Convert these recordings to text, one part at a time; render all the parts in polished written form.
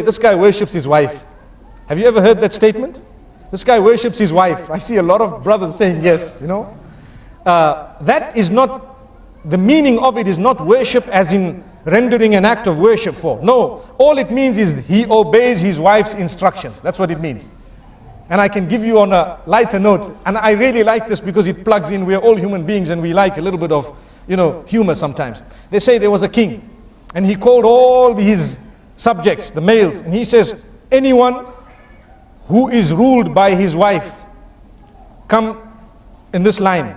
This guy worships his wife. Have you ever heard that statement? This guy worships his wife. I see a lot of brothers saying yes, you know. That is not, the meaning of it is not worship as in rendering an act of worship for. No, all it means is he obeys his wife's instructions. That's what it means. And I can give you on a lighter note, and I really like this because it plugs in. We are all human beings and we like a little bit of, you know, humor sometimes. They say there was a king and he called all his subjects, the males, and he says, anyone who is ruled by his wife, come in this line.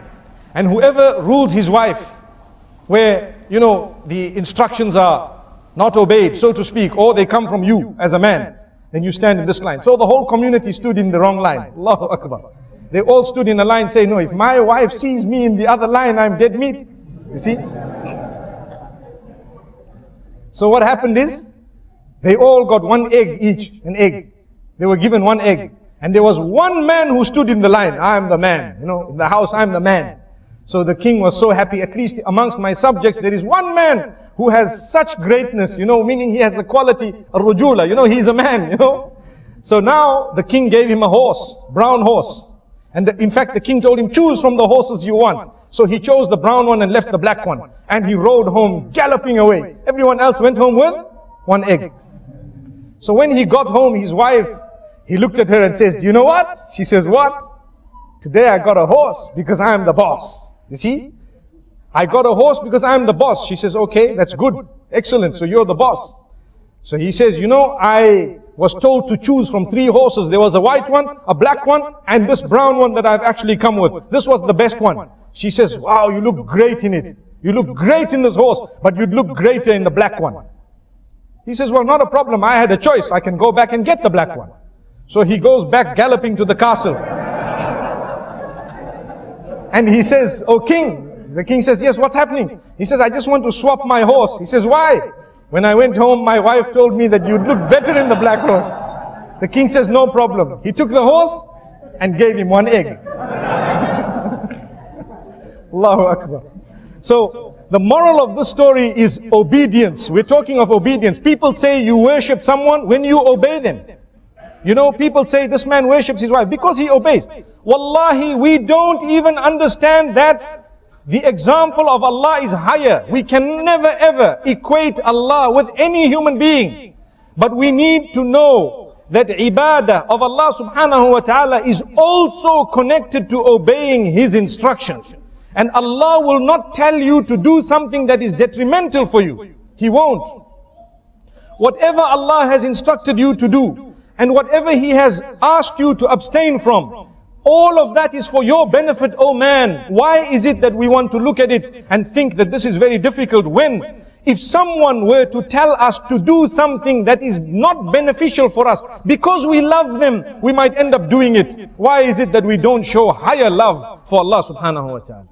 And whoever rules his wife, where, you know, the instructions are not obeyed, so to speak, or they come from you as a man, then you stand in this line. So the whole community stood in the wrong line. Allahu Akbar. They all stood in a line saying, no, if my wife sees me in the other line, I'm dead meat. You see? So what happened is, they all got one egg each, an egg. They were given one egg. And there was one man who stood in the line. I'm the man. You know, in the house, I'm the man. So the king was so happy, at least amongst my subjects, there is one man who has such greatness, you know, meaning he has the quality, ar-rujula, you know, he's a man, you know. So now the king gave him a horse, brown horse. And in fact, the king told him, choose from the horses you want. So he chose the brown one and left the black one. And he rode home, galloping away. Everyone else went home with one egg. So when he got home, his wife, he looked at her and says, do you know what? She says, what? Today I got a horse because I'm the boss. You see? I got a horse because I'm the boss. She says, okay, that's good. Excellent. So you're the boss. So he says, you know, I was told to choose from 3 horses. There was a white one, a black one, and this brown one that I've actually come with. This was the best one. She says, wow, you look great in it. You look great in this horse, but you'd look greater in the black one. He says, well, not a problem. I had a choice. I can go back and get the black one. So he goes back galloping to the castle. And he says, oh king. The king says, yes, what's happening? He says, I just want to swap my horse. He says, why? When I went home, my wife told me that you'd look better in the black horse. The king says, no problem. He took the horse and gave him one egg. Allahu Akbar. So, the moral of this story is obedience. We're talking of obedience. People say you worship someone when you obey them. You know, people say this man worships his wife because he obeys. Wallahi, we don't even understand that the example of Allah is higher. We can never ever equate Allah with any human being. But we need to know that ibadah of Allah subhanahu wa ta'ala is also connected to obeying His instructions. And Allah will not tell you to do something that is detrimental for you. He won't. Whatever Allah has instructed you to do, and whatever He has asked you to abstain from, all of that is for your benefit, oh man. Why is it that we want to look at it and think that this is very difficult when, if someone were to tell us to do something that is not beneficial for us, because we love them, we might end up doing it. Why is it that we don't show higher love for Allah subhanahu wa ta'ala?